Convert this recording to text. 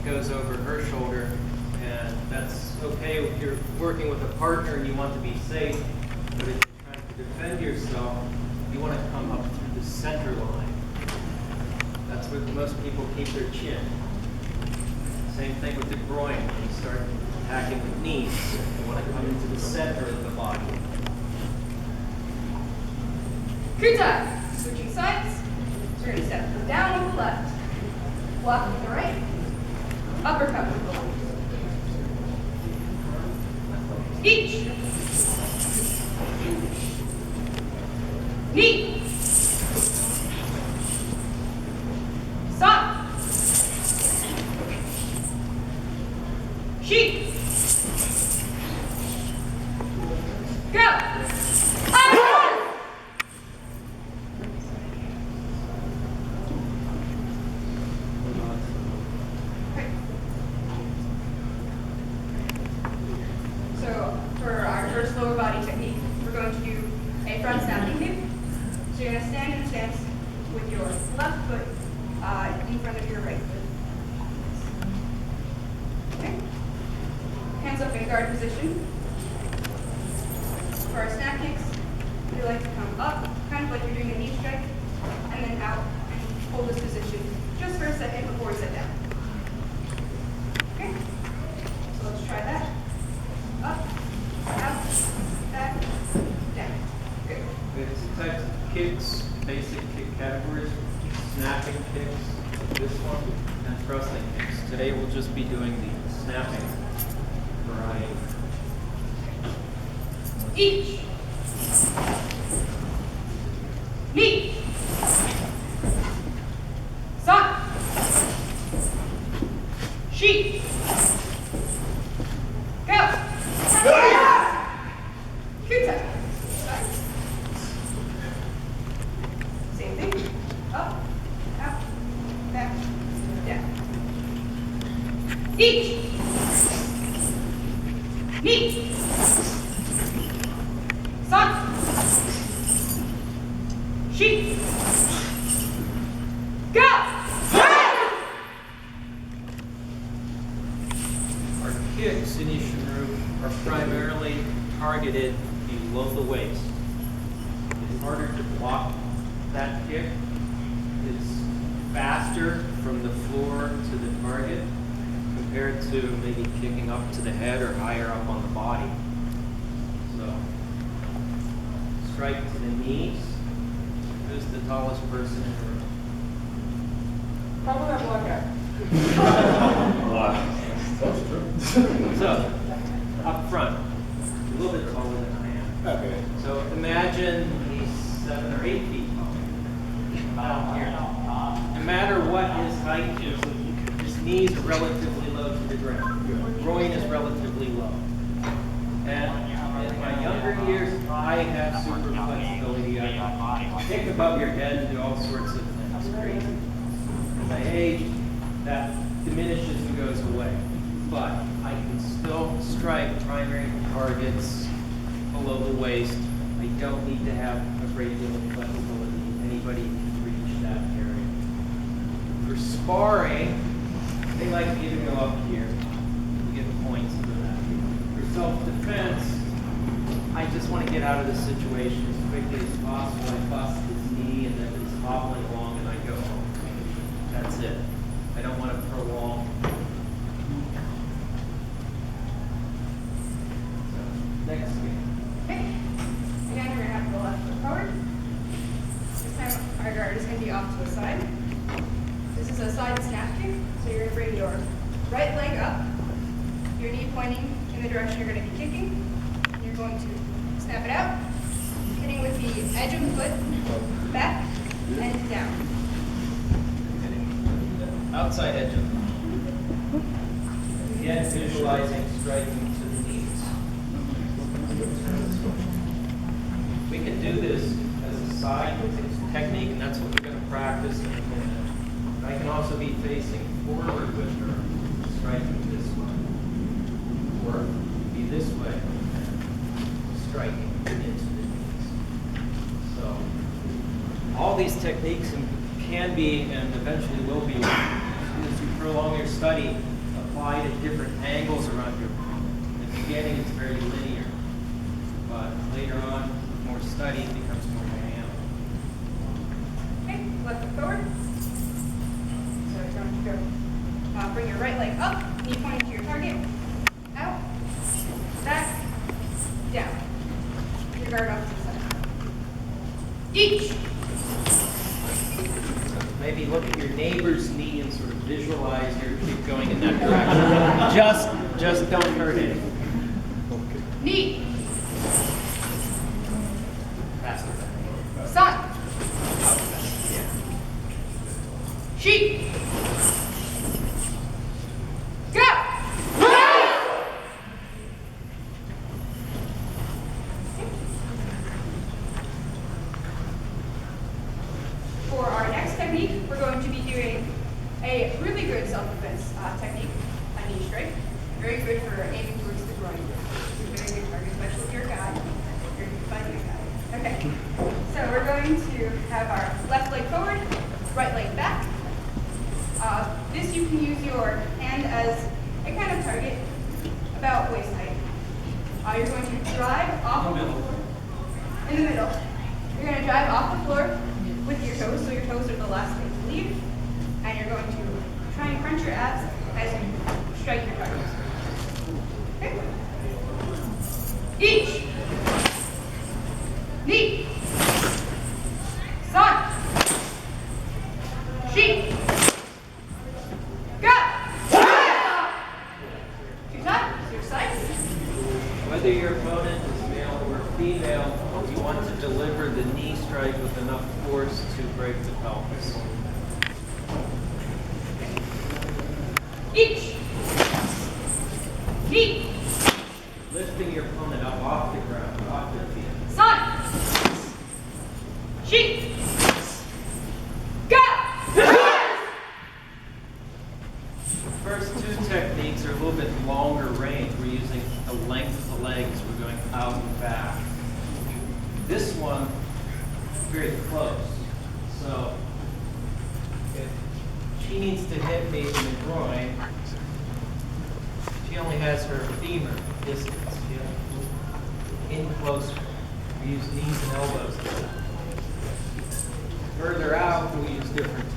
goes over her shoulder, and that's okay if you're working with a partner and you want to be safe, but if you're trying to defend yourself, you want to come up through the center line. That's where most people keep their chin. Same thing with the groin. When you start attacking with knees, you want to come into the center of the body. Kuta. Switching sides. So we're going to step down with the left, block with the right, uppercut with the left. Each. Knee. Stop. Sheep. Go. So for our first lower body technique, we're going to do a front snapping kick. So you're going to stand in a stance with your left foot in front of your right foot. Okay. Hands up in guard position. For our snap kicks, we like to come up, kind of like you're doing a knee strike, and then out and hold this position just for a second before we sit down. Okay? So let's try that. Up, out, back, down. Good. We have two types of kicks, basic kick categories, snapping kicks, this one, and thrusting kicks. Today we'll just be doing the snapping variety. Each. Knee. Stop. Sheep. Go. Kuta. Same thing. Up, out, back, down. Each. Knee. Stop. Sheep. Go. Our kicks in Gōjū-ryū are primarily targeted below the waist. It's harder to block that kick. It's faster from the floor to the target compared to maybe kicking up to the head or higher up on the body. So, strike to the knees. Who's the tallest person in the room? Probably that black guy. Wow. That's true. So, up front, a little bit taller than I am. Okay. So imagine he's 7 or 8 feet tall. About here. No matter what his height is, his knees are relatively low to the ground. Groin is relatively low. And in my younger years, I had super flexibility. I could kick above your head and do all sorts of things. Crazy. As I age, that diminishes and goes away. But I can still strike primary targets below the waist. I don't need to have a great deal of flexibility. Anybody can reach that area. For sparring, they like me to go up here. You get points for that. For self-defense, I just want to get out of the situation as quickly as possible. I bust his knee and then it's hobbling along and I go home. That's it. I don't want to prolong. Next game. Okay. Again, we're going to have to go left foot forward. This time our guard is going to be off to the side. This is a side snap kick, so you're going to bring your right leg up, your knee pointing in the direction you're going to be kicking. And you're going to snap it out, hitting with the edge of the foot, back, and down. Outside edge of the Again, visualizing striking to the knees. We can do this as a side technique, and that's what we're going to practice in a minute. I can also be facing forward with her, striking this way. Or be this way, striking into the knees. So, all these techniques can be, and eventually will be, as you prolong your study, applied at different angles around your opponent. In the beginning, it's very linear, but later on, with more study, it becomes more dynamic. Okay, left foot forward. So you're going to go, bring your right leg up, knee pointing to your target, out, back, down. Your guard off to the side. Each. Maybe look at your neighbor's knee and sort of visualize your kick going in that direction. Just don't hurt it. Knee. Faster. Sun. Sheep. Go. For our next technique, we're going to be doing a really good self-defense technique, a knee strike. Very good for aiming towards the groin. It's a very good target, especially if you're a guy. You're fighting a guy. Okay. So we're going to have our left leg forward, right leg back. This you can use your hand as a kind of target, about waist height. You're going to drive off of the floor. In the middle. You're going to drive off the floor with your toes, so your toes are the last thing to leave. And you're going to try and crunch your abs as you strike your target. Okay? Each. Knee. Sun. Sheep. Go. 2 times. Your sides. Whether your opponent is male or female, you want to deliver the knee strike with enough force to break the pelvis. Each. Knee. Lifting your opponent up off the ground, off their feet. Sun. Sheep. Go. First 2 techniques are a little bit longer range. We're using the length of the legs. We're going out and back. This one, very close. So if she needs to hit me in the groin, she only has her femur distance. In closer. We use knees and elbows. Further out, we use different